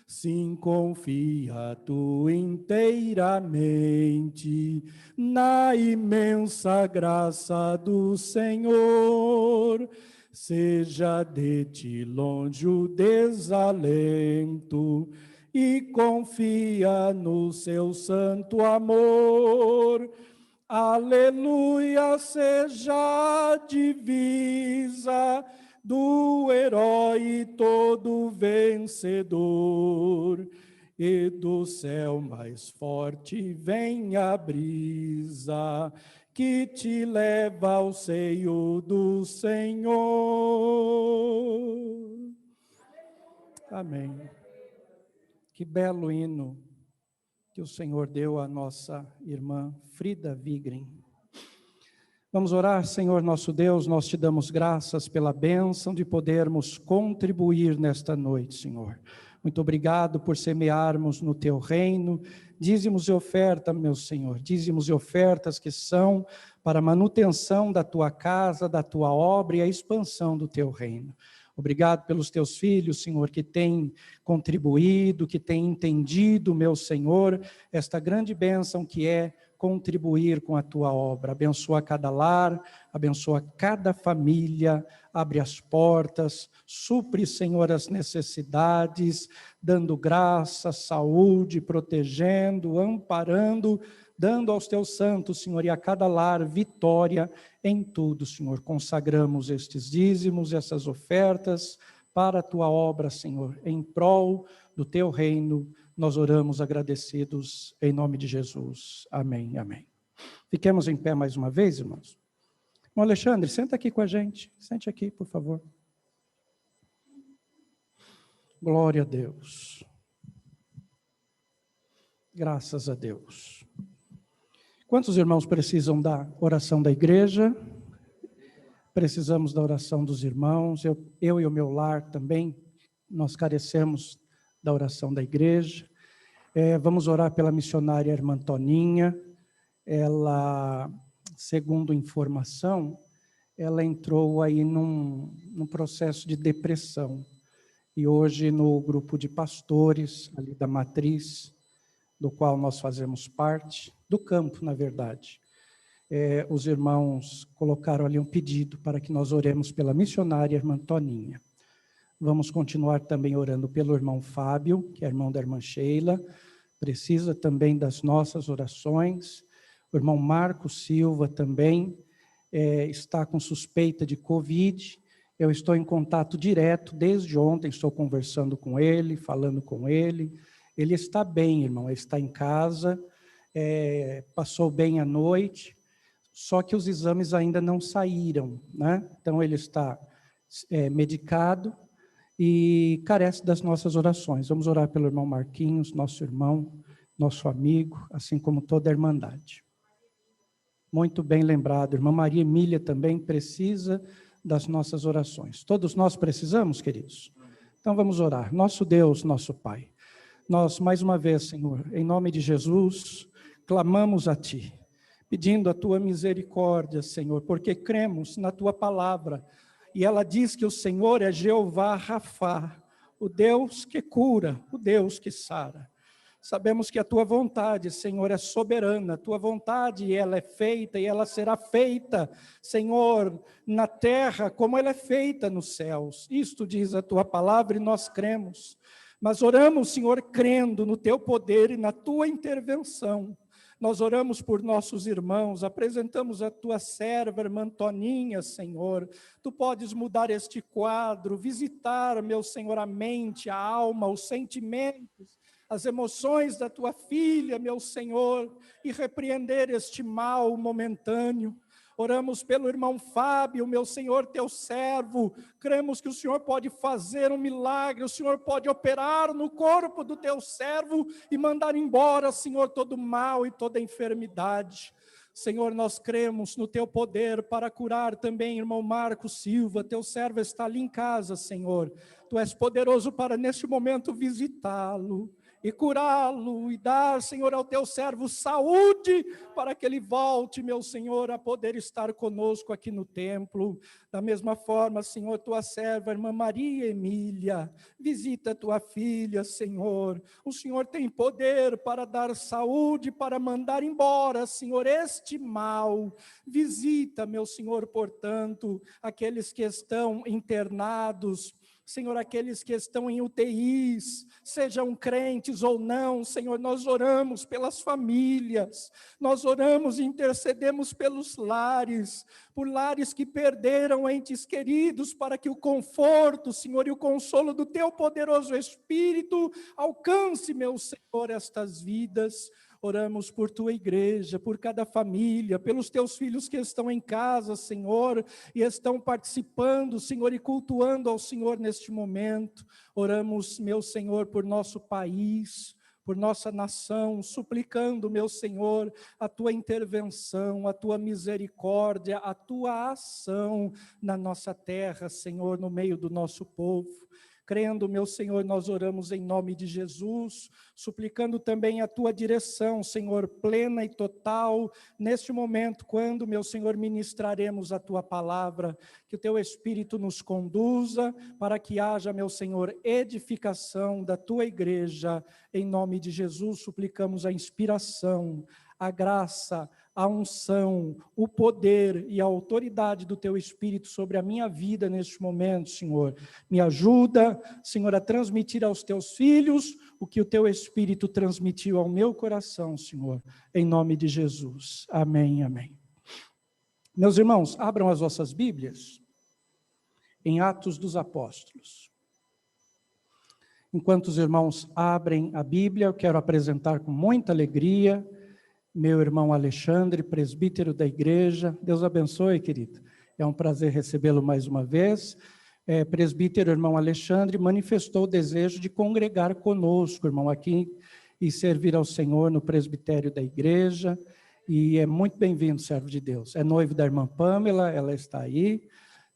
sim, confia tu inteiramente na imensa graça do Senhor. Seja de ti longe o desalento e confia no seu santo amor. Aleluia, seja a divisa do herói todo vencedor, e do céu mais forte vem a brisa que te leva ao seio do Senhor. Amém. Que belo hino que o Senhor deu à nossa irmã Frida Vigren. Vamos orar. Senhor nosso Deus, nós te damos graças pela bênção de podermos contribuir nesta noite, Senhor. Muito obrigado por semearmos no teu reino, dízimos e oferta, meu Senhor, dízimos e ofertas que são para a manutenção da tua casa, da tua obra e a expansão do teu reino. Obrigado pelos teus filhos, Senhor, que têm contribuído, que têm entendido, meu Senhor, esta grande bênção que é contribuir com a tua obra. Abençoa cada lar, abençoa cada família, abre as portas, supre, Senhor, as necessidades, dando graça, saúde, protegendo, amparando, dando aos teus santos, Senhor, e a cada lar vitória em tudo, Senhor. Consagramos estes dízimos, essas ofertas para a tua obra, Senhor, em prol do teu reino. Nós oramos agradecidos em nome de Jesus. Amém, amém. Fiquemos em pé mais uma vez, irmãos. Irmão Alexandre, senta aqui com a gente. Sente aqui, por favor. Glória a Deus. Graças a Deus. Quantos irmãos precisam da oração da igreja? Precisamos da oração dos irmãos. Eu e o meu lar também, nós carecemos da oração da igreja. Vamos orar pela missionária irmã Toninha. Ela, segundo informação, ela entrou aí num processo de depressão. E hoje no grupo de pastores ali da matriz, do qual nós fazemos parte, do campo, na verdade, os irmãos colocaram ali um pedido para que nós oremos pela missionária irmã Toninha. Vamos continuar também orando pelo irmão Fábio, que é irmão da irmã Sheila, precisa também das nossas orações. O irmão Marcos Silva também está com suspeita de Covid. Eu estou em contato direto, desde ontem estou conversando com ele, falando com ele. Ele está bem, irmão, ele está em casa, passou bem a noite, só que os exames ainda não saíram, né? Então ele está medicado e carece das nossas orações. Vamos orar pelo irmão Marquinhos, nosso irmão, nosso amigo, assim como toda a irmandade. Muito bem lembrado, irmã Maria Emília também precisa das nossas orações. Todos nós precisamos, queridos? Então vamos orar. Nosso Deus, nosso Pai, nós mais uma vez, Senhor, em nome de Jesus, clamamos a Ti, pedindo a Tua misericórdia, Senhor, porque cremos na Tua palavra, e ela diz que o Senhor é Jeová Rafá, o Deus que cura, o Deus que sara. Sabemos que a Tua vontade, Senhor, é soberana, a Tua vontade, ela é feita e ela será feita, Senhor, na terra como ela é feita nos céus. Isto diz a Tua palavra e nós cremos. Mas oramos, Senhor, crendo no Teu poder e na Tua intervenção. Nós oramos por nossos irmãos, apresentamos a Tua serva, irmã Toninha, Senhor. Tu podes mudar este quadro, visitar, meu Senhor, a mente, a alma, os sentimentos, as emoções da Tua filha, meu Senhor, e repreender este mal momentâneo. Oramos pelo irmão Fábio, meu Senhor, Teu servo. Cremos que o Senhor pode fazer um milagre, o Senhor pode operar no corpo do Teu servo e mandar embora, Senhor, todo mal e toda enfermidade. Senhor, nós cremos no Teu poder para curar também irmão Marcos Silva. Teu servo está ali em casa, Senhor. Tu és poderoso para neste momento visitá-lo. e curá-lo, e dar, Senhor, ao teu servo saúde, para que ele volte, meu Senhor, a poder estar conosco aqui no templo. Da mesma forma, Senhor, tua serva, irmã Maria Emília, visita tua filha, Senhor. O Senhor tem poder para dar saúde, para mandar embora, Senhor, este mal. Visita, meu Senhor, portanto, aqueles que estão internados, Senhor, aqueles que estão em UTIs, sejam crentes ou não, Senhor, nós oramos pelas famílias, nós oramos e intercedemos pelos lares, por lares que perderam entes queridos, para que o conforto, Senhor, e o consolo do teu poderoso Espírito alcance, meu Senhor, estas vidas. Oramos por tua igreja, por cada família, pelos teus filhos que estão em casa, Senhor, e estão participando, Senhor, e cultuando ao Senhor neste momento. Oramos, meu Senhor, por nosso país, por nossa nação, suplicando, meu Senhor, a tua intervenção, a tua misericórdia, a tua ação na nossa terra, Senhor, no meio do nosso povo. Crendo, meu Senhor, nós oramos em nome de Jesus, suplicando também a tua direção, Senhor, plena e total, neste momento, quando, meu Senhor, ministraremos a tua palavra, que o teu Espírito nos conduza, para que haja, meu Senhor, edificação da tua igreja. Em nome de Jesus, suplicamos a inspiração, a graça, a unção, o poder e a autoridade do teu Espírito sobre a minha vida neste momento, Senhor. Me ajuda, Senhor, a transmitir aos teus filhos o que o teu Espírito transmitiu ao meu coração, Senhor, em nome de Jesus. Amém, amém. Meus irmãos, abram as vossas Bíblias em Atos dos Apóstolos. Enquanto os irmãos abrem a Bíblia, eu quero apresentar com muita alegria meu irmão Alexandre, presbítero da igreja. Deus abençoe, querido. É um prazer recebê-lo mais uma vez. Presbítero, irmão Alexandre, manifestou o desejo de congregar conosco, irmão, aqui e servir ao Senhor no presbitério da igreja. E é muito bem-vindo, servo de Deus. É noivo da irmã Pâmela, ela está aí.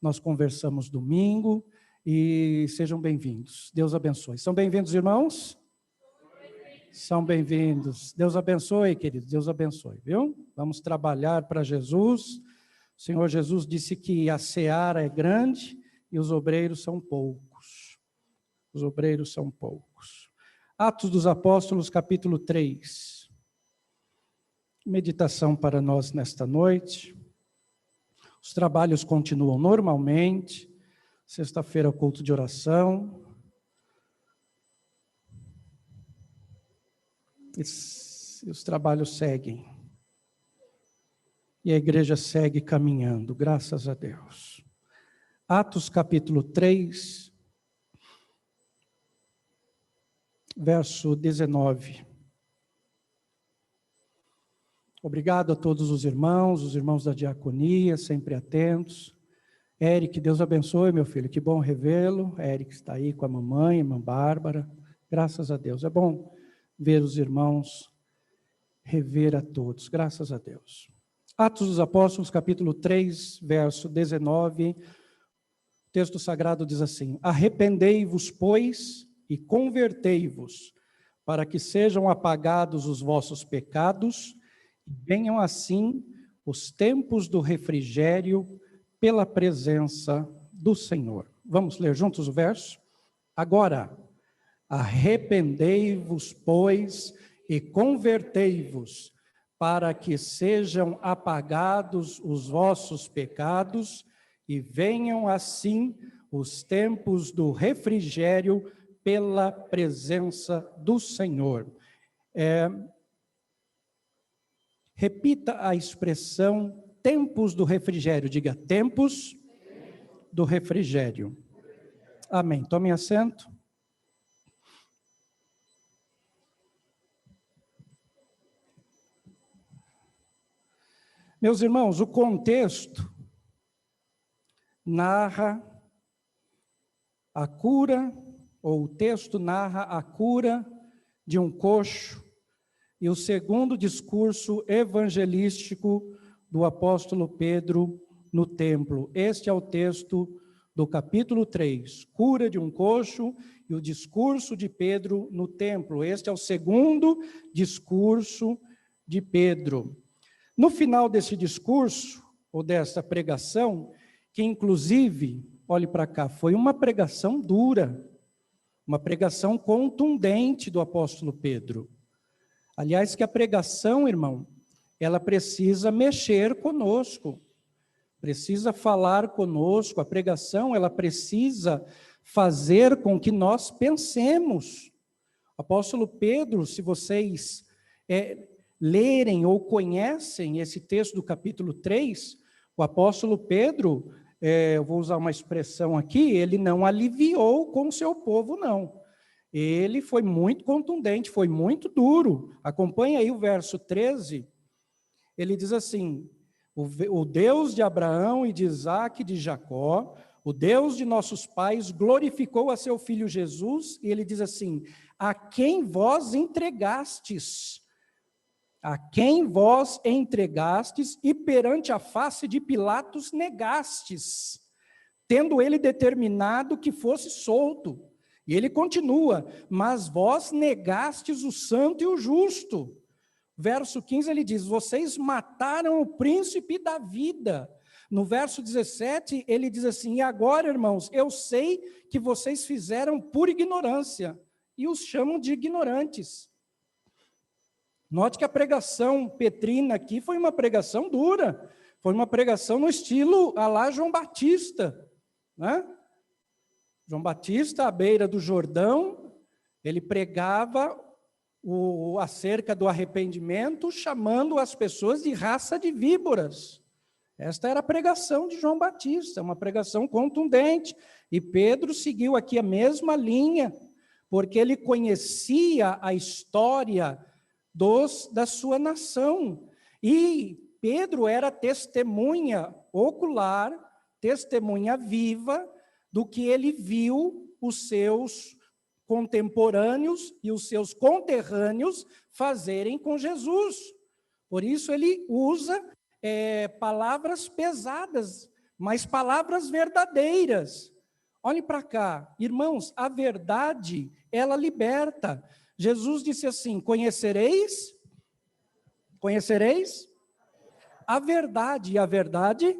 Nós conversamos domingo e sejam bem-vindos. Deus abençoe. São bem-vindos, irmãos? São bem-vindos. Deus abençoe, queridos, Deus abençoe, viu? Vamos trabalhar para Jesus. O Senhor Jesus disse que a seara é grande e os obreiros são poucos. Os obreiros são poucos. Atos dos Apóstolos, capítulo 3. Meditação para nós nesta noite. Os trabalhos continuam normalmente. Sexta-feira, culto de oração. E os trabalhos seguem. E a igreja segue caminhando, graças a Deus. Atos capítulo 3, verso 19. Obrigado a todos os irmãos da diaconia, sempre atentos. Eric, Deus abençoe, meu filho, que bom revê-lo. Eric está aí com a mamãe, irmã Bárbara. Graças a Deus, é bom ver os irmãos, rever a todos, graças a Deus. Atos dos Apóstolos, capítulo 3, verso 19, o texto sagrado diz assim: arrependei-vos, pois, e convertei-vos, para que sejam apagados os vossos pecados, e venham assim os tempos do refrigério pela presença do Senhor. Vamos ler juntos o verso? Agora, arrependei-vos, pois, e convertei-vos, para que sejam apagados os vossos pecados, e venham assim os tempos do refrigério pela presença do Senhor. Repita a expressão tempos do refrigério. Diga, tempos do refrigério. Amém. Tomem assento. Meus irmãos, o contexto narra a cura, ou o texto narra a cura de um coxo, e o segundo discurso evangelístico do apóstolo Pedro no templo. Este é o texto do capítulo 3, cura de um coxo e o discurso de Pedro no templo. Este é o segundo discurso de Pedro. No final desse discurso, ou dessa pregação, que inclusive, olhe para cá, foi uma pregação dura, uma pregação contundente do apóstolo Pedro. Aliás, que a pregação, irmão, ela precisa mexer conosco, precisa falar conosco, a pregação, ela precisa fazer com que nós pensemos. O apóstolo Pedro, se vocês lerem ou conhecem esse texto do capítulo 3, o apóstolo Pedro, eu vou usar uma expressão aqui, ele não aliviou com o seu povo, não. Ele foi muito contundente, foi muito duro. Acompanha aí o verso 13, ele diz assim: o Deus de Abraão e de Isaque e de Jacó, o Deus de nossos pais, glorificou a seu filho Jesus, e ele diz assim: a quem vós entregastes, e perante a face de Pilatos negastes, tendo ele determinado que fosse solto. E ele continua: mas vós negastes o santo e o justo. Verso 15 ele diz: vocês mataram o príncipe da vida. No verso 17 ele diz assim: e agora, irmãos, eu sei que vocês fizeram por ignorância, e os chamam de ignorantes. Note que a pregação petrina aqui foi uma pregação dura, foi uma pregação no estilo à la João Batista, né? João Batista, à beira do Jordão, ele pregava acerca do arrependimento, chamando as pessoas de raça de víboras. Esta era a pregação de João Batista, uma pregação contundente. E Pedro seguiu aqui a mesma linha, porque ele conhecia a história da sua nação. E Pedro era testemunha ocular, testemunha viva, do que ele viu os seus contemporâneos e os seus conterrâneos fazerem com Jesus. Por isso ele usa palavras pesadas, mas palavras verdadeiras. Olhem para cá, irmãos, a verdade, ela liberta. Jesus disse assim: conhecereis a verdade, e a verdade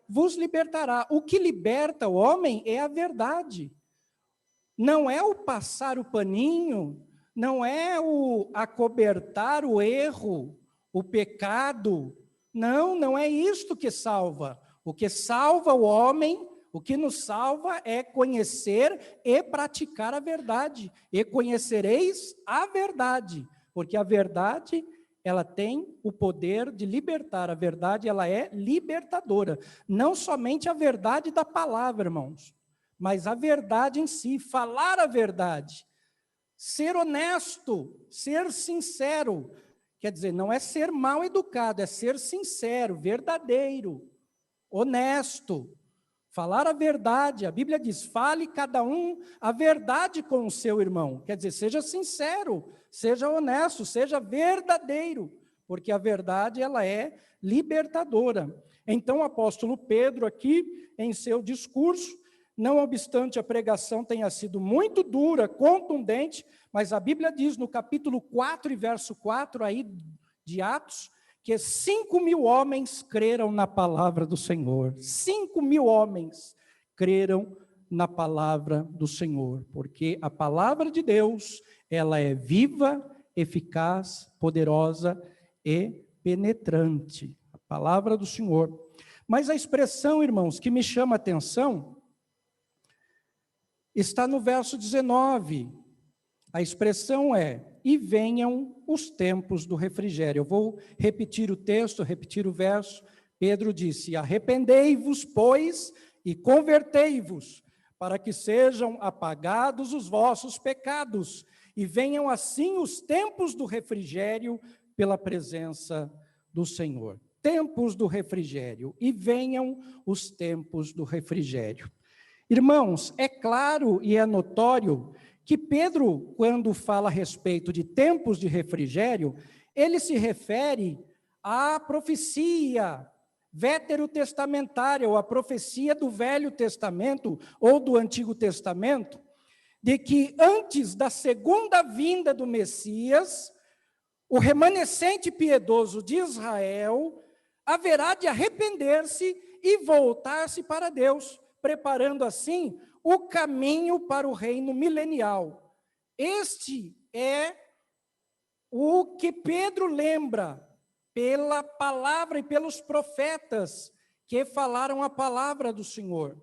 vos libertará. O que liberta o homem é a verdade. Não é o passar o paninho, não é o acobertar o erro, o pecado. Não é isto que salva. O que salva o homem, o que nos salva é conhecer e praticar a verdade. E conhecereis a verdade, porque a verdade, ela tem o poder de libertar. A verdade, ela é libertadora. Não somente a verdade da palavra, irmãos, mas a verdade em si, falar a verdade, ser honesto, ser sincero. Quer dizer, não é ser mal educado, é ser sincero, verdadeiro, honesto. Falar a verdade, a Bíblia diz: fale cada um a verdade com o seu irmão. Quer dizer, seja sincero, seja honesto, seja verdadeiro, porque a verdade, ela é libertadora. Então o apóstolo Pedro aqui, em seu discurso, não obstante a pregação tenha sido muito dura, contundente, mas a Bíblia diz no capítulo 4 e verso 4 aí de Atos, que 5.000 homens creram na palavra do Senhor. 5.000 homens creram na palavra do Senhor, porque a palavra de Deus, ela é viva, eficaz, poderosa e penetrante. A palavra do Senhor. Mas a expressão, irmãos, que me chama a atenção, está no verso 19. A expressão é: e venham os tempos do refrigério. Eu vou repetir o texto, repetir o verso. Pedro disse: arrependei-vos, pois, e convertei-vos, para que sejam apagados os vossos pecados, e venham assim os tempos do refrigério pela presença do Senhor. Tempos do refrigério, e venham os tempos do refrigério. Irmãos, é claro e é notório que Pedro, quando fala a respeito de tempos de refrigério, ele se refere à profecia veterotestamentária, ou a profecia do Velho Testamento ou do Antigo Testamento, de que antes da segunda vinda do Messias, o remanescente piedoso de Israel haverá de arrepender-se e voltar-se para Deus, preparando assim o caminho para o reino milenial. Este é o que Pedro lembra pela palavra e pelos profetas que falaram a palavra do Senhor.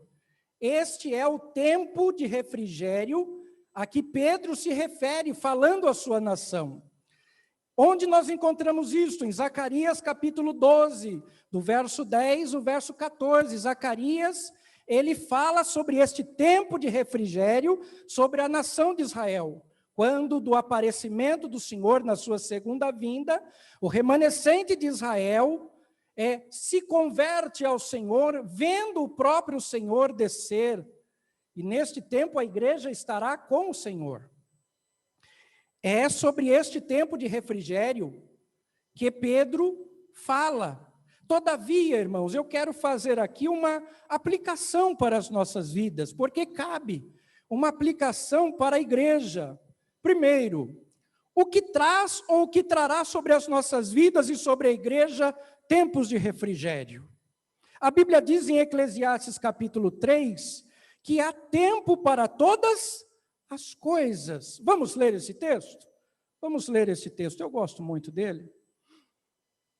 Este é o tempo de refrigério a que Pedro se refere, falando à sua nação. Onde nós encontramos isso? Em Zacarias capítulo 12, do verso 10 ao verso 14. Zacarias, ele fala sobre este tempo de refrigério, sobre a nação de Israel. Quando do aparecimento do Senhor na sua segunda vinda, o remanescente de Israel se converte ao Senhor, vendo o próprio Senhor descer. E neste tempo a igreja estará com o Senhor. É sobre este tempo de refrigério que Pedro fala. Todavia, irmãos, eu quero fazer aqui uma aplicação para as nossas vidas, porque cabe uma aplicação para a igreja. Primeiro, o que traz ou o que trará sobre as nossas vidas e sobre a igreja tempos de refrigério? A Bíblia diz em Eclesiastes capítulo 3, que há tempo para todas as coisas. Vamos ler esse texto? Vamos ler esse texto, eu gosto muito dele.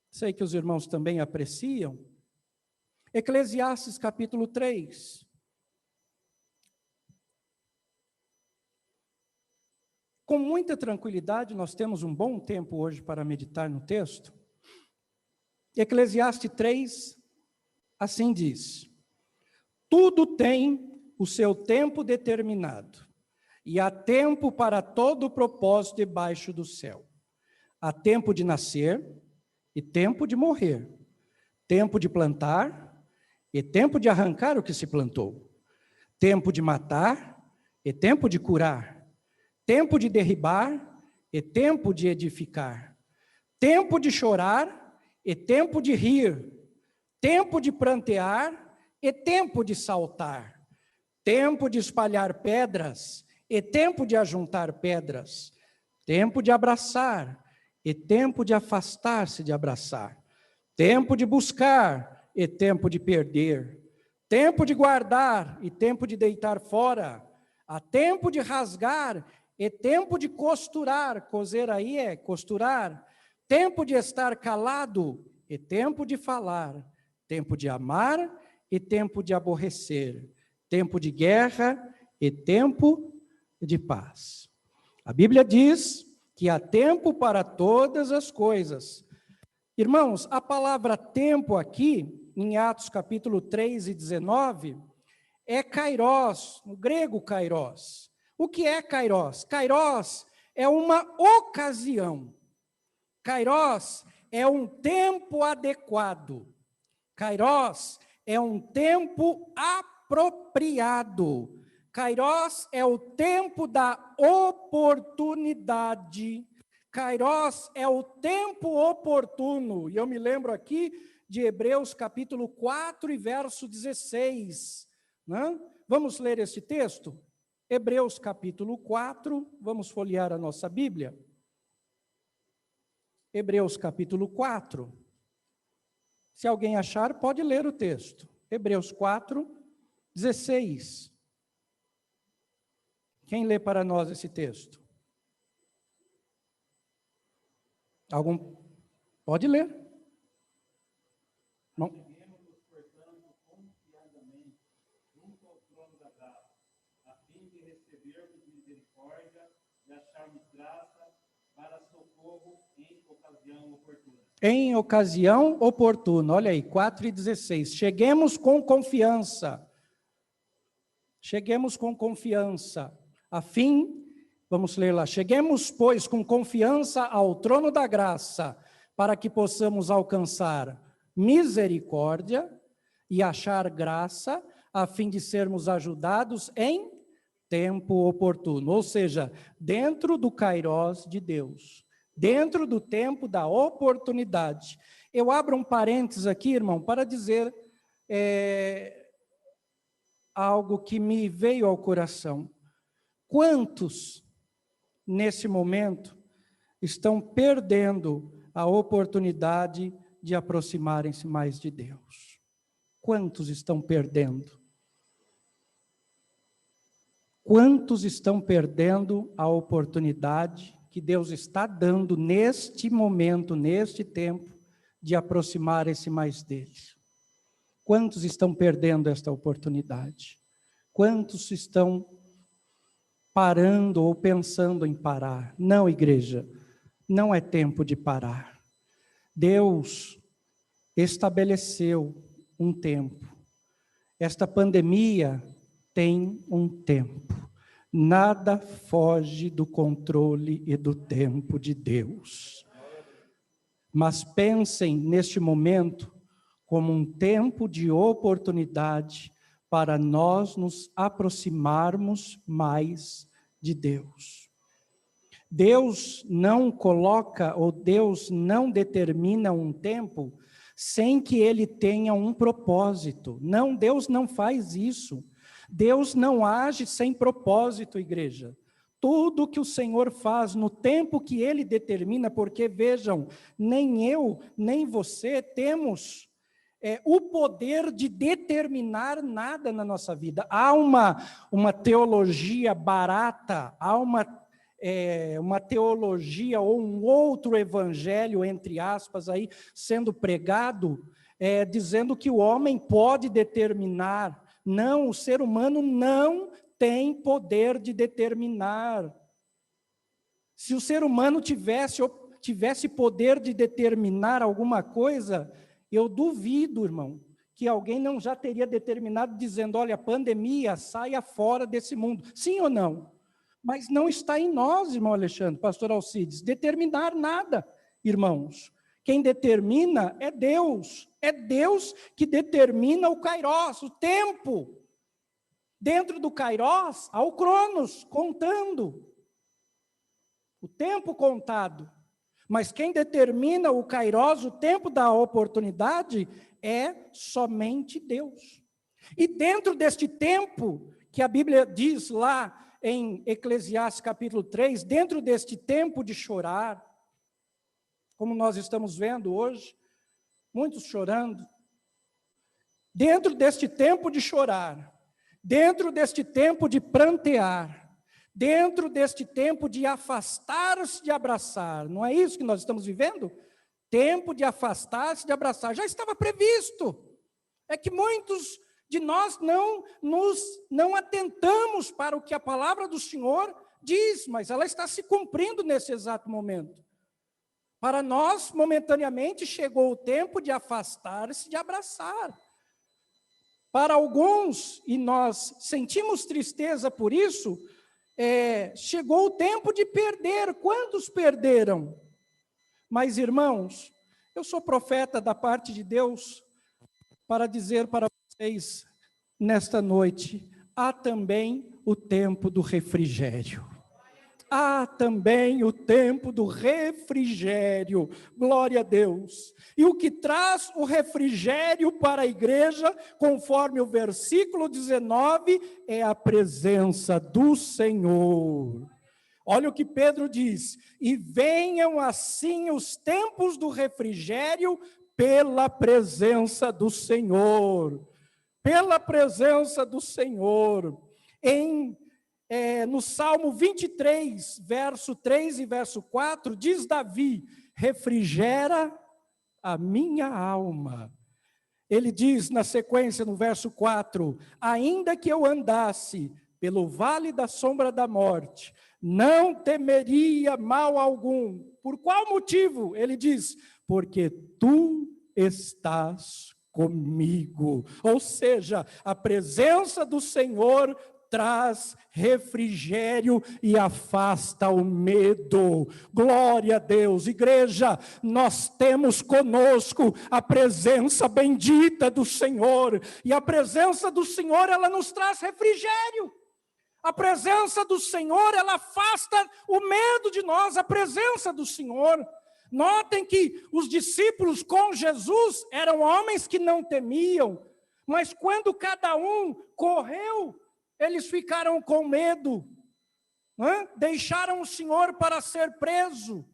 Sei que os irmãos também apreciam. Eclesiastes capítulo 3. Com muita tranquilidade, nós temos um bom tempo hoje para meditar no texto. Eclesiastes 3, assim diz: tudo tem o seu tempo determinado, e há tempo para todo o propósito debaixo do céu. Há tempo de nascer e tempo de morrer, tempo de plantar e tempo de arrancar o que se plantou, tempo de matar e tempo de curar, tempo de derribar e tempo de edificar, tempo de chorar e tempo de rir, tempo de prantear e tempo de saltar, tempo de espalhar pedras e tempo de ajuntar pedras, tempo de abraçar e tempo de afastar-se de abraçar, tempo de buscar e tempo de perder, tempo de guardar e tempo de deitar fora, há tempo de rasgar e tempo de costurar, coser aí é costurar, tempo de estar calado e tempo de falar, tempo de amar e tempo de aborrecer, tempo de guerra e tempo de paz. A Bíblia diz que há tempo para todas as coisas. Irmãos, a palavra tempo aqui, em Atos capítulo 3 e 19, é kairos, no grego kairos. O que é kairos? Kairos é uma ocasião. Kairos é um tempo adequado. Kairos é um tempo apropriado. Kairos é o tempo da oportunidade. Kairos é o tempo oportuno. E eu me lembro aqui de Hebreus capítulo 4 e verso 16. Né? Vamos ler esse texto? Hebreus capítulo 4, vamos folhear a nossa Bíblia. Hebreus capítulo 4. Se alguém achar, pode ler o texto. Hebreus 4, 16. Quem lê para nós esse texto? Algum? Pode ler. Não. Em ocasião oportuna. Olha aí, 4:16. Cheguemos com confiança. Cheguemos com confiança. A fim, vamos ler lá. Cheguemos, pois, com confiança ao trono da graça, para que possamos alcançar misericórdia e achar graça, a fim de sermos ajudados em tempo oportuno. Ou seja, dentro do kairos de Deus. Dentro do tempo da oportunidade. Eu abro um parênteses aqui, irmão, para dizer algo que me veio ao coração. Quantos, nesse momento, estão perdendo a oportunidade de aproximarem-se mais de Deus? Quantos estão perdendo? Quantos estão perdendo a oportunidade que Deus está dando neste momento, neste tempo, de aproximarem-se mais dele? Quantos estão perdendo esta oportunidade? Quantos estão parando ou pensando em parar? Não, igreja, não é tempo de parar. Deus estabeleceu um tempo. Esta pandemia tem um tempo. Nada foge do controle e do tempo de Deus. Mas pensem neste momento como um tempo de oportunidade para nós nos aproximarmos mais de Deus. Deus não coloca, ou Deus não determina um tempo sem que ele tenha um propósito. Não, Deus não faz isso. Deus não age sem propósito, igreja. Tudo que o Senhor faz no tempo que ele determina, porque vejam, nem eu, nem você temos o poder de determinar nada na nossa vida. Há uma teologia barata, há uma teologia ou um outro evangelho, entre aspas, aí, sendo pregado, dizendo que o homem pode determinar. Não, o ser humano não tem poder de determinar. Se o ser humano tivesse poder de determinar alguma coisa, eu duvido, irmão, que alguém não já teria determinado dizendo, olha, pandemia, saia fora desse mundo. Sim ou não? Mas não está em nós, irmão Alexandre, pastor Alcides, determinar nada, irmãos. Quem determina é Deus. É Deus que determina o kairos, o tempo. Dentro do kairos, há o cronos, contando. O tempo contado. Mas quem determina o kairos, o tempo da oportunidade, é somente Deus. E dentro deste tempo, que a Bíblia diz lá em Eclesiastes capítulo 3, dentro deste tempo de chorar, como nós estamos vendo hoje, muitos chorando, dentro deste tempo de chorar, dentro deste tempo de prantear, dentro deste tempo de afastar-se de abraçar, não é isso que nós estamos vivendo? Tempo de afastar-se de abraçar, já estava previsto, é que muitos de nós não atentamos para o que a palavra do Senhor diz, mas ela está se cumprindo nesse exato momento. Para nós, momentaneamente, chegou o tempo de afastar-se de abraçar. Para alguns, e nós sentimos tristeza por isso, chegou o tempo de perder. Quantos perderam? Mas, irmãos, eu sou profeta da parte de Deus para dizer para vocês, nesta noite, há também o tempo do refrigério. Há também o tempo do refrigério, glória a Deus. E o que traz o refrigério para a igreja, conforme o versículo 19, é a presença do Senhor. Olha o que Pedro diz, e venham assim os tempos do refrigério pela presença do Senhor. Pela presença do Senhor. No Salmo 23, verso 3 e verso 4, diz Davi, refrigera a minha alma. Ele diz na sequência, no verso 4, ainda que eu andasse pelo vale da sombra da morte, não temeria mal algum. Por qual motivo? Ele diz, porque tu estás comigo. Ou seja, a presença do Senhor traz refrigério e afasta o medo. Glória a Deus. Igreja, nós temos conosco a presença bendita do Senhor. E a presença do Senhor, ela nos traz refrigério. A presença do Senhor, ela afasta o medo de nós. A presença do Senhor Notem que os discípulos com Jesus eram homens que não temiam, mas quando cada um correu, eles ficaram com medo, deixaram o Senhor para ser preso.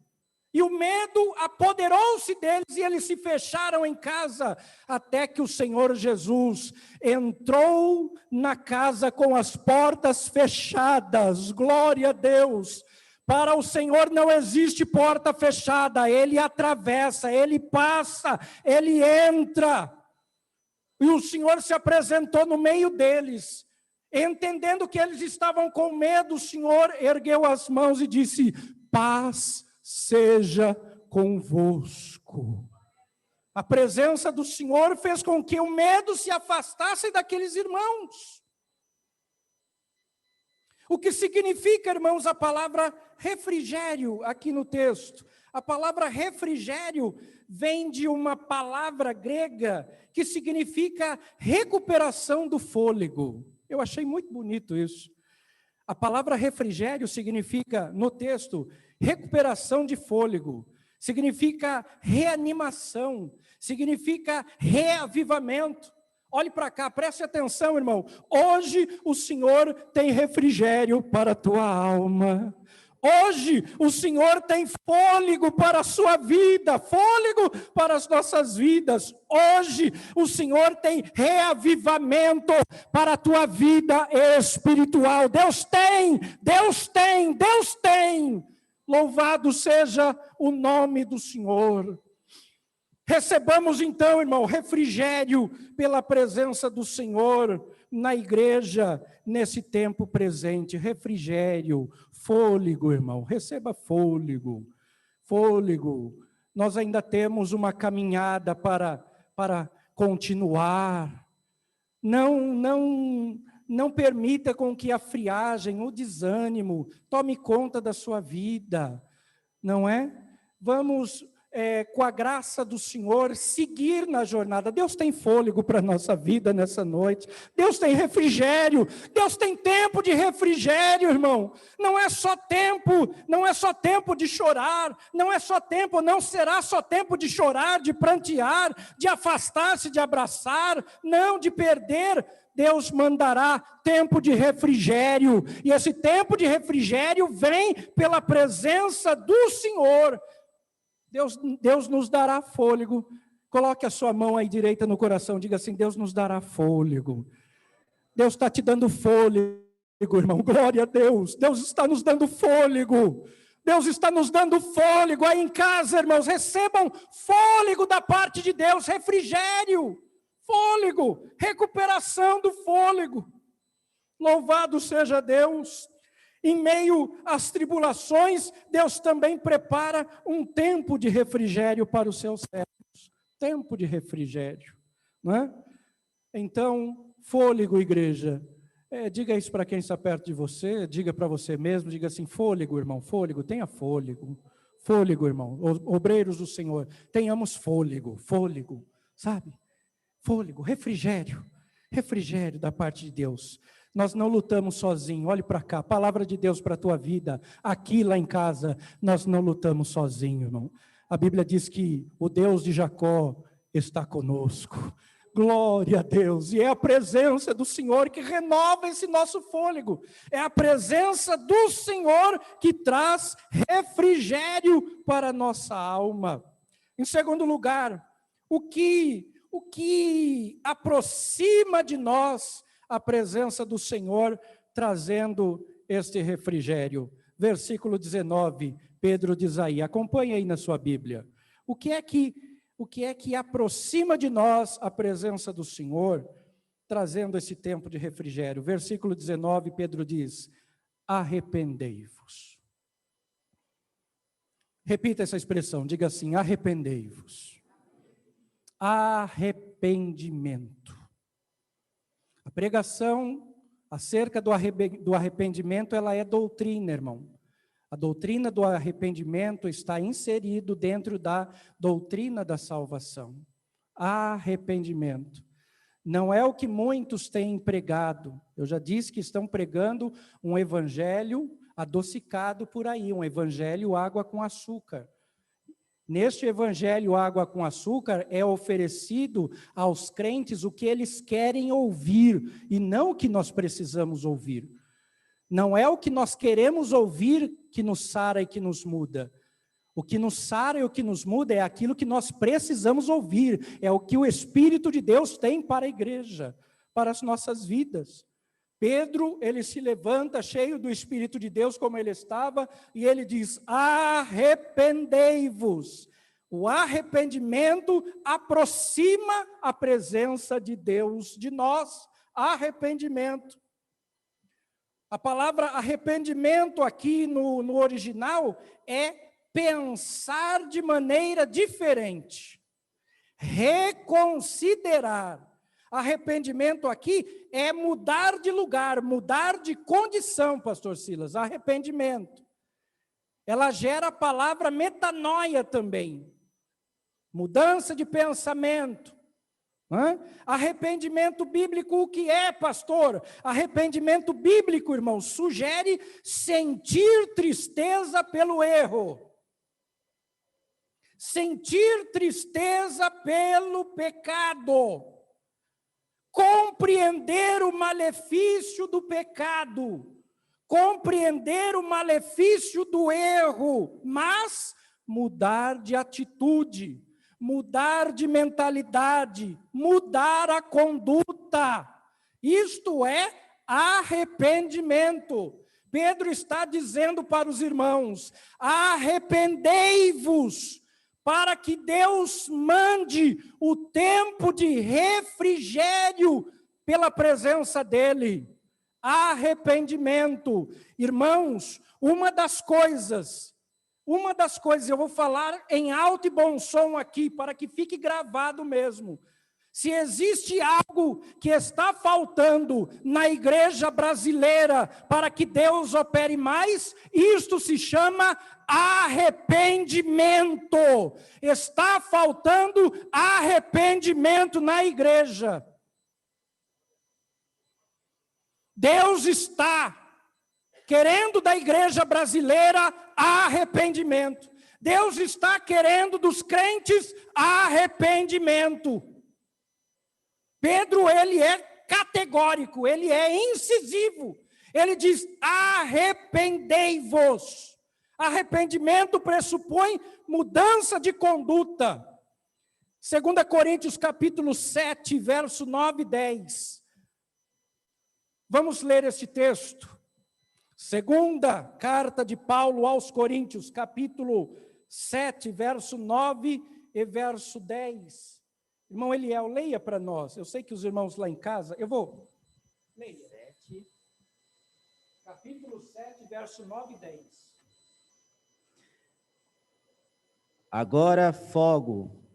E o medo apoderou-se deles e eles se fecharam em casa, até que o Senhor Jesus entrou na casa com as portas fechadas. Glória a Deus! Para o Senhor não existe porta fechada, Ele atravessa, Ele passa, Ele entra. E o Senhor se apresentou no meio deles. Entendendo que eles estavam com medo, o Senhor ergueu as mãos e disse: paz seja convosco. A presença do Senhor fez com que o medo se afastasse daqueles irmãos. O que significa, irmãos, a palavra refrigério aqui no texto? A palavra refrigério vem de uma palavra grega que significa recuperação do fôlego. Eu achei muito bonito isso. A palavra refrigério significa, no texto, recuperação de fôlego, significa reanimação, significa reavivamento. Olhe para cá, preste atenção, irmão. Hoje o Senhor tem refrigério para a tua alma. Hoje o Senhor tem fôlego para a sua vida, fôlego para as nossas vidas. Hoje o Senhor tem reavivamento para a tua vida espiritual. Deus tem, Deus tem, Deus tem. Louvado seja o nome do Senhor. Recebamos então, irmão, refrigério pela presença do Senhor na igreja, nesse tempo presente. Refrigério, fôlego, irmão, receba fôlego, fôlego. Nós ainda temos uma caminhada para continuar. Não permita com que a friagem, o desânimo, tome conta da sua vida, não é? Vamos, com a graça do Senhor, seguir na jornada. Deus tem fôlego para a nossa vida nessa noite. Deus tem refrigério. Deus tem tempo de refrigério, irmão. Não é só tempo de chorar. Não será só tempo de chorar, de prantear, de afastar-se, de abraçar. Não, de perder. Deus mandará tempo de refrigério. E esse tempo de refrigério vem pela presença do Senhor. Deus nos dará fôlego. Coloque a sua mão aí direita no coração, diga assim: Deus nos dará fôlego. Deus está te dando fôlego, irmão, glória a Deus. Deus está nos dando fôlego. Deus está nos dando fôlego. Aí em casa, irmãos, recebam fôlego da parte de Deus, refrigério, fôlego, recuperação do fôlego. Louvado seja Deus. Em meio às tribulações, Deus também prepara um tempo de refrigério para os seus servos. Tempo de refrigério, não é? Então, fôlego, igreja. Diga isso para quem está perto de você, diga para você mesmo, diga assim: fôlego, irmão, fôlego, tenha fôlego. Fôlego, irmão, obreiros do Senhor, tenhamos fôlego, sabe? Fôlego, refrigério da parte de Deus. Nós não lutamos sozinhos, olhe para cá, palavra de Deus para a tua vida, aqui lá em casa, nós não lutamos sozinhos, irmão. A Bíblia diz que o Deus de Jacó está conosco, glória a Deus, e é a presença do Senhor que renova esse nosso fôlego, é a presença do Senhor que traz refrigério para a nossa alma. Em segundo lugar, o que aproxima de nós a presença do Senhor trazendo este refrigério. Versículo 19, Pedro diz aí, acompanhe aí na sua Bíblia. O que é que aproxima de nós a presença do Senhor, trazendo esse tempo de refrigério? Versículo 19, Pedro diz: arrependei-vos. Repita essa expressão, diga assim: arrependei-vos. Arrependimento. A pregação acerca do arrependimento, ela é doutrina, irmão. A doutrina do arrependimento está inserido dentro da doutrina da salvação. Arrependimento. Não é o que muitos têm pregado. Eu já disse que estão pregando um evangelho adocicado por aí, um evangelho água com açúcar. Neste evangelho água com açúcar é oferecido aos crentes o que eles querem ouvir e não o que nós precisamos ouvir. Não é o que nós queremos ouvir que nos sara e que nos muda. O que nos sara e o que nos muda é aquilo que nós precisamos ouvir, é o que o Espírito de Deus tem para a igreja, para as nossas vidas. Pedro, ele se levanta cheio do Espírito de Deus como ele estava, e ele diz, arrependei-vos. O arrependimento aproxima a presença de Deus de nós. Arrependimento. A palavra arrependimento aqui no original é pensar de maneira diferente. Reconsiderar. Arrependimento aqui é mudar de lugar, mudar de condição, pastor Silas, arrependimento. Ela gera a palavra metanoia também, mudança de pensamento. Arrependimento bíblico, o que é, pastor? Arrependimento bíblico, irmão, sugere sentir tristeza pelo erro. Sentir tristeza pelo pecado. Compreender o malefício do pecado, compreender o malefício do erro, mas mudar de atitude, mudar de mentalidade, mudar a conduta. Isto é arrependimento. Pedro está dizendo para os irmãos, arrependei-vos, para que Deus mande o tempo de refrigério pela presença dEle. Arrependimento. Irmãos, uma das coisas, eu vou falar em alto e bom som aqui, para que fique gravado mesmo. Se existe algo que está faltando na igreja brasileira para que Deus opere mais, isto se chama arrependimento. Está faltando arrependimento na igreja. Deus está querendo da igreja brasileira arrependimento. Deus está querendo dos crentes arrependimento. Pedro, ele é categórico, ele é incisivo. Ele diz, arrependei-vos. Arrependimento pressupõe mudança de conduta. 2 Coríntios capítulo 7, verso 9 e 10. Vamos ler este texto. Segunda carta de Paulo aos Coríntios, capítulo 7, verso 9 e verso 10. Irmão Eliel, leia para nós. Eu sei que os irmãos lá em casa, eu vou. Leia. Capítulo 7, verso 9 e 10. Agora fogo,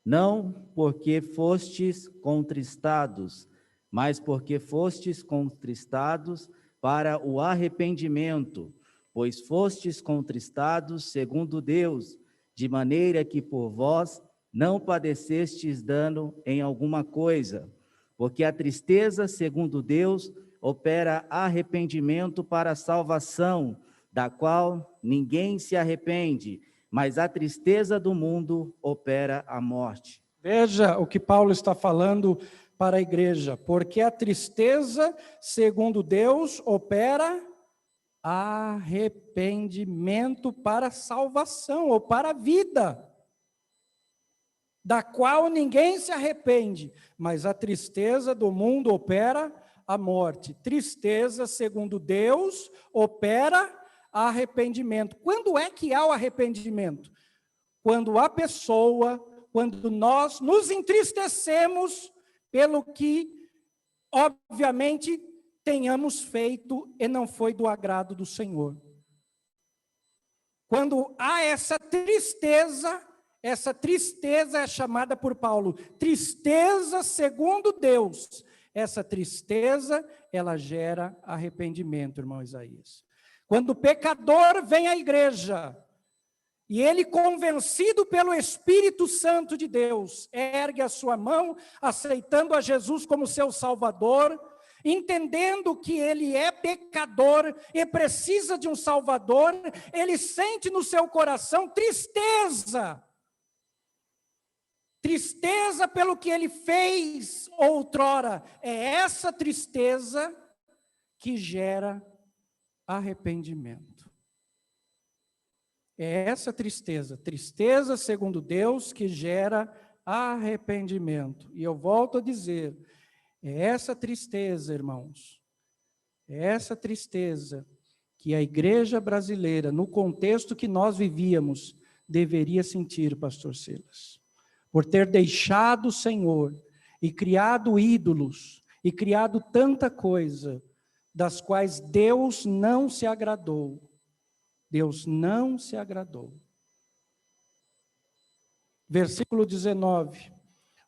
não porque fostes contristados, mas porque fostes contristados para o arrependimento, pois fostes contristados segundo Deus, de maneira que por vós não padecestes dano em alguma coisa, porque a tristeza, segundo Deus, opera arrependimento para a salvação, da qual ninguém se arrepende, mas a tristeza do mundo opera a morte. Veja o que Paulo está falando para a igreja, porque a tristeza, segundo Deus, opera arrependimento para a salvação ou para a vida, da qual ninguém se arrepende, mas a tristeza do mundo opera a morte. Tristeza, segundo Deus, opera arrependimento. Quando é que há o arrependimento? Quando a pessoa, quando nós nos entristecemos pelo que, obviamente, tenhamos feito e não foi do agrado do Senhor. Quando há essa tristeza é chamada por Paulo, tristeza segundo Deus. Essa tristeza, ela gera arrependimento, irmão Isaías. Quando o pecador vem à igreja, e ele, convencido pelo Espírito Santo de Deus, ergue a sua mão, aceitando a Jesus como seu Salvador, entendendo que ele é pecador e precisa de um Salvador, ele sente no seu coração tristeza. Tristeza pelo que ele fez outrora. É essa tristeza que gera arrependimento. É essa tristeza segundo Deus, que gera arrependimento. E eu volto a dizer, é essa tristeza, irmãos, é essa tristeza que a igreja brasileira, no contexto que nós vivíamos, deveria sentir, pastor Silas. Por ter deixado o Senhor e criado ídolos, e criado tanta coisa, das quais Deus não se agradou. Deus não se agradou. Versículo 19.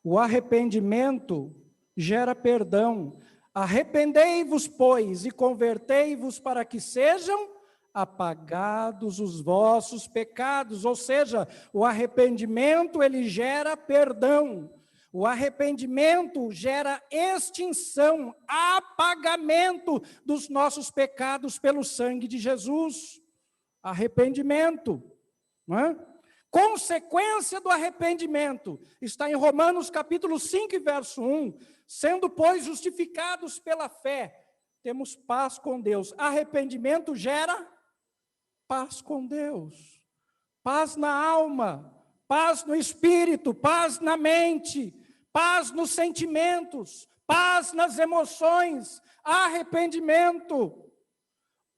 O arrependimento gera perdão. Arrependei-vos, pois, e convertei-vos para que sejam apagados os vossos pecados. Ou seja, o arrependimento, ele gera perdão. O arrependimento gera extinção, apagamento dos nossos pecados pelo sangue de Jesus. Arrependimento, não é? Consequência do arrependimento, está em Romanos capítulo 5, verso 1, sendo, pois, justificados pela fé, temos paz com Deus. Arrependimento gera paz com Deus, paz na alma, paz no espírito, paz na mente, paz nos sentimentos, paz nas emoções, arrependimento.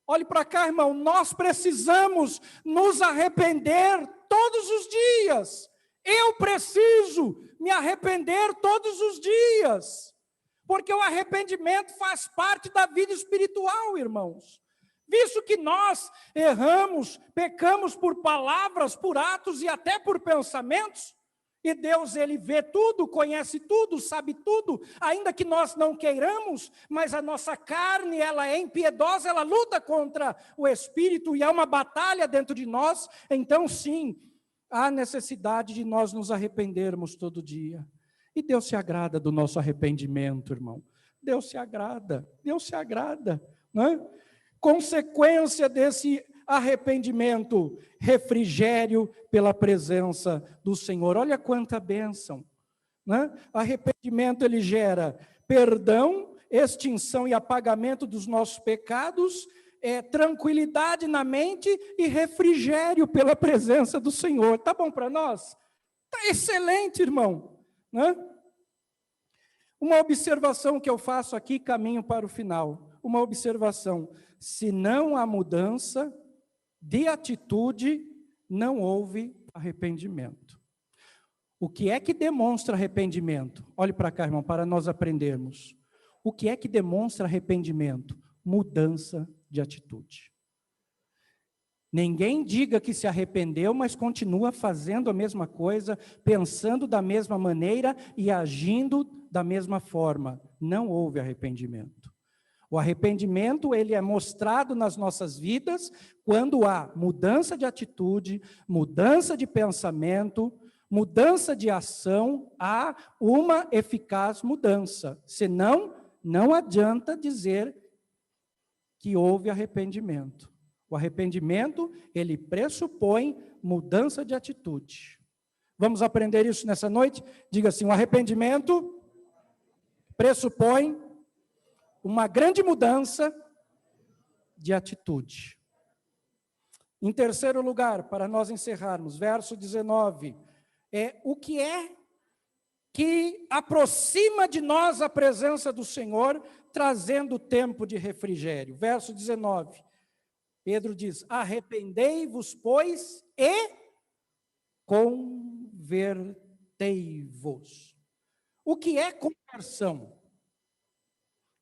Olhe para cá, irmão, nós precisamos nos arrepender todos os dias. Eu preciso me arrepender todos os dias, porque o arrependimento faz parte da vida espiritual, irmãos. Visto que nós erramos, pecamos por palavras, por atos e até por pensamentos, e Deus, ele vê tudo, conhece tudo, sabe tudo, ainda que nós não queiramos, mas a nossa carne, ela é impiedosa, ela luta contra o Espírito, e há uma batalha dentro de nós. Então sim, há necessidade de nós nos arrependermos todo dia. E Deus se agrada do nosso arrependimento, irmão. Deus se agrada, não é? Consequência desse arrependimento, refrigério pela presença do Senhor. Olha quanta bênção, né? Arrependimento, ele gera perdão, extinção e apagamento dos nossos pecados, tranquilidade na mente e refrigério pela presença do Senhor. Tá bom para nós? Tá excelente, irmão, né? Uma observação que eu faço aqui, caminho para o final. Uma observação: se não há mudança de atitude, não houve arrependimento. O que é que demonstra arrependimento? Olhe para cá, irmão, para nós aprendermos. O que é que demonstra arrependimento? Mudança de atitude. Ninguém diga que se arrependeu, mas continua fazendo a mesma coisa, pensando da mesma maneira e agindo da mesma forma. Não houve arrependimento. O arrependimento, ele é mostrado nas nossas vidas quando há mudança de atitude, mudança de pensamento, mudança de ação, há uma eficaz mudança. Senão, não adianta dizer que houve arrependimento. O arrependimento, ele pressupõe mudança de atitude. Vamos aprender isso nessa noite? Diga assim: o arrependimento pressupõe uma grande mudança de atitude. Em terceiro lugar, para nós encerrarmos, verso 19, o que é que aproxima de nós a presença do Senhor, trazendo tempo de refrigério. Verso 19, Pedro diz: arrependei-vos, pois, e convertei-vos. O que é conversão?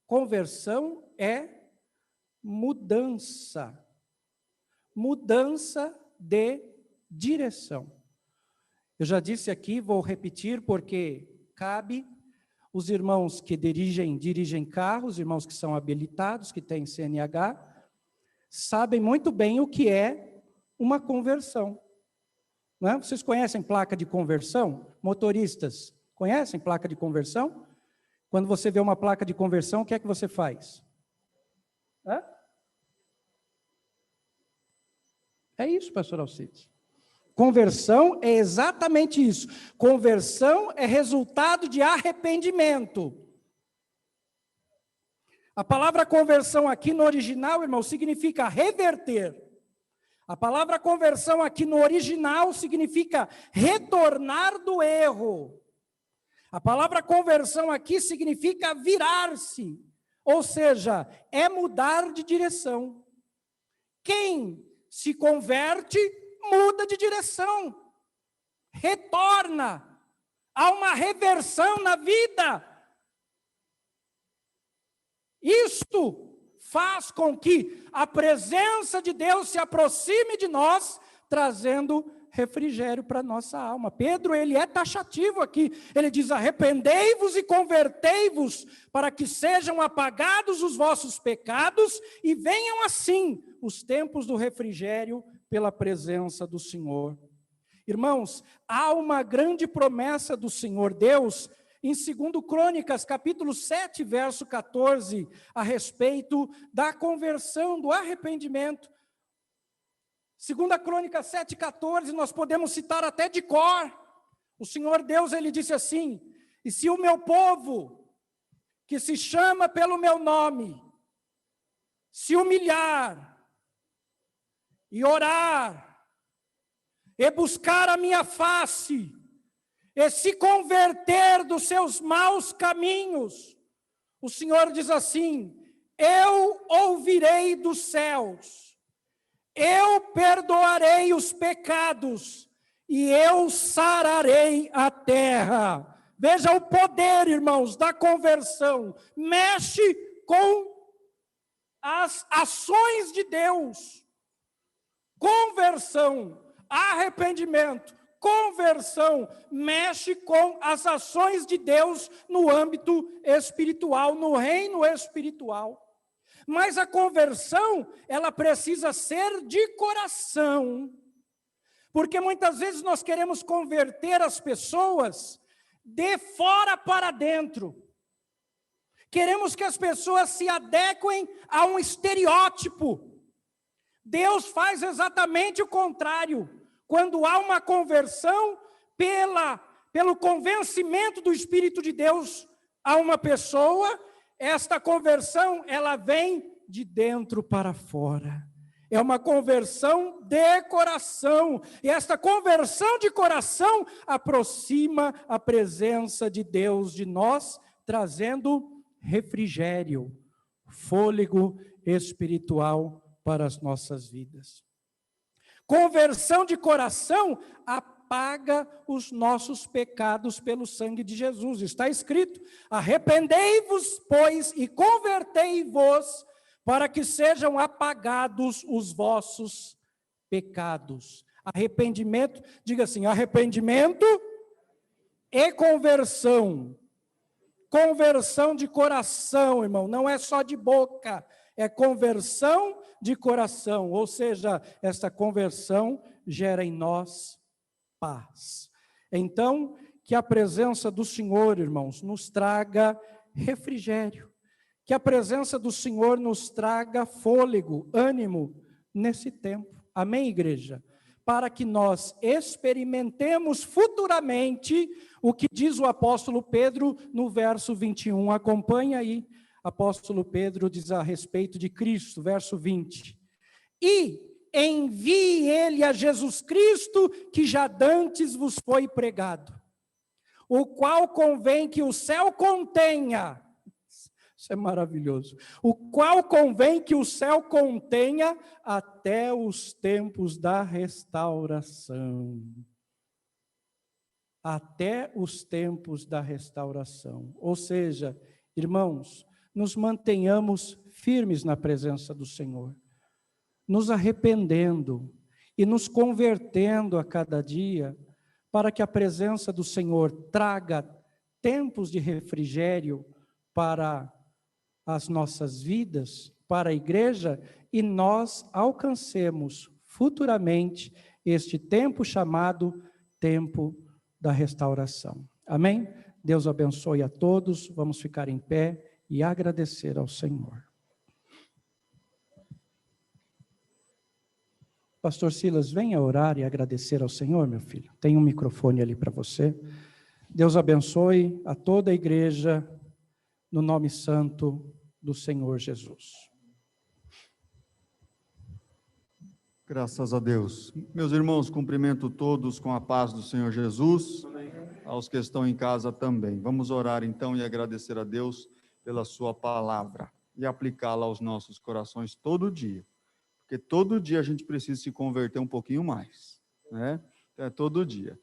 Conversão é mudança. Mudança de direção. Eu já disse aqui, vou repetir, porque cabe. Os irmãos que dirigem carros, irmãos que são habilitados, que têm CNH, sabem muito bem o que é uma conversão. Não é? Vocês conhecem placa de conversão? Motoristas, conhecem placa de conversão? Quando você vê uma placa de conversão, o que é que você faz? Hã? É isso, pastor Alcides. Conversão é exatamente isso. Conversão é resultado de arrependimento. A palavra conversão aqui no original, irmão, significa reverter. A palavra conversão aqui no original significa retornar do erro. A palavra conversão aqui significa virar-se, ou seja, é mudar de direção. Quem se converte, muda de direção, retorna, há uma reversão na vida. Isto faz com que a presença de Deus se aproxime de nós, trazendo refrigério para a nossa alma. Pedro, ele é taxativo aqui, ele diz: arrependei-vos e convertei-vos, para que sejam apagados os vossos pecados, e venham assim os tempos do refrigério pela presença do Senhor. Irmãos, há uma grande promessa do Senhor Deus, em 2 Crônicas, capítulo 7, verso 14, a respeito da conversão, do arrependimento. 2 Crônicas 7,14, nós podemos citar até de cor. O Senhor Deus, ele disse assim: e se o meu povo, que se chama pelo meu nome, se humilhar, e orar, e buscar a minha face, e se converter dos seus maus caminhos, o Senhor diz assim: eu ouvirei dos céus, eu perdoarei os pecados e eu sararei a terra. Veja o poder, irmãos, da conversão. Mexe com as ações de Deus. Conversão, arrependimento, conversão, mexe com as ações de Deus no âmbito espiritual, no reino espiritual. Mas a conversão, ela precisa ser de coração, porque muitas vezes nós queremos converter as pessoas de fora para dentro. Queremos que as pessoas se adequem a um estereótipo. Deus faz exatamente o contrário. Quando há uma conversão pelo convencimento do Espírito de Deus a uma pessoa, esta conversão, ela vem de dentro para fora. É uma conversão de coração. E esta conversão de coração aproxima a presença de Deus de nós, trazendo refrigério, fôlego espiritual para as nossas vidas. Conversão de coração apaga os nossos pecados pelo sangue de Jesus. Está escrito: arrependei-vos, pois, e convertei-vos, para que sejam apagados os vossos pecados. Arrependimento, diga assim: arrependimento e conversão. Conversão de coração, irmão, não é só de boca, é conversão de coração, ou seja, esta conversão gera em nós paz. Então, que a presença do Senhor, irmãos, nos traga refrigério, que a presença do Senhor nos traga fôlego, ânimo nesse tempo. Amém, igreja? Para que nós experimentemos futuramente o que diz o apóstolo Pedro no verso 21. Acompanha aí. Apóstolo Pedro diz a respeito de Cristo, verso 20. E envie ele a Jesus Cristo, que já dantes vos foi pregado, o qual convém que o céu contenha. Isso é maravilhoso. O qual convém que o céu contenha até os tempos da restauração. Até os tempos da restauração. Ou seja, irmãos, nos mantenhamos firmes na presença do Senhor, nos arrependendo e nos convertendo a cada dia, para que a presença do Senhor traga tempos de refrigério para as nossas vidas, para a igreja, e nós alcancemos futuramente este tempo chamado tempo da restauração. Amém? Deus abençoe a todos. Vamos ficar em pé e agradecer ao Senhor. Pastor Silas, venha orar e agradecer ao Senhor, meu filho. Tem um microfone ali para você. Deus abençoe a toda a igreja, no nome santo do Senhor Jesus. Graças a Deus. Meus irmãos, cumprimento todos com a paz do Senhor Jesus, aos que estão em casa também. Vamos orar então e agradecer a Deus pela sua palavra e aplicá-la aos nossos corações todo dia. Porque todo dia a gente precisa se converter um pouquinho mais, né? É todo dia.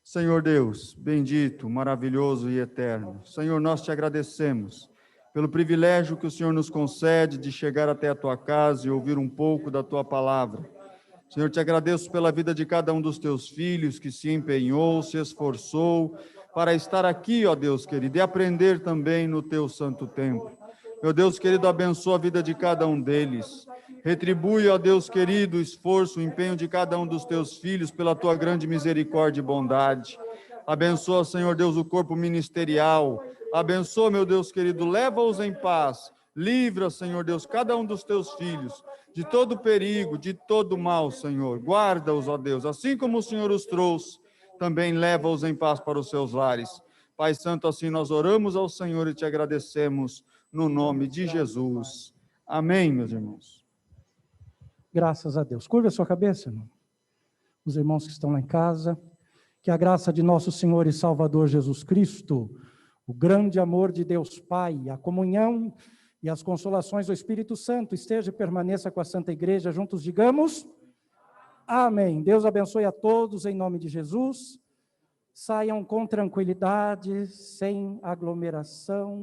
Senhor Deus, bendito, maravilhoso e eterno. Senhor, nós te agradecemos pelo privilégio que o Senhor nos concede de chegar até a tua casa e ouvir um pouco da tua palavra. Senhor, te agradeço pela vida de cada um dos teus filhos que se empenhou, se esforçou para estar aqui, ó Deus querido, e aprender também no teu santo templo. Meu Deus querido, abençoa a vida de cada um deles. Retribui, ó Deus querido, o esforço, o empenho de cada um dos teus filhos pela tua grande misericórdia e bondade. Abençoa, Senhor Deus, o corpo ministerial. Abençoa, meu Deus querido, leva-os em paz. Livra, Senhor Deus, cada um dos teus filhos de todo perigo, de todo mal, Senhor. Guarda-os, ó Deus, assim como o Senhor os trouxe, também leva-os em paz para os seus lares. Pai Santo, assim nós oramos ao Senhor e te agradecemos no nome de Jesus. Amém, meus irmãos. Graças a Deus. Curva a sua cabeça, irmão. Os irmãos que estão lá em casa, que a graça de nosso Senhor e Salvador Jesus Cristo, o grande amor de Deus Pai, a comunhão e as consolações do Espírito Santo esteja e permaneça com a Santa Igreja. Juntos digamos, amém. Deus abençoe a todos em nome de Jesus. Saiam com tranquilidade, sem aglomeração.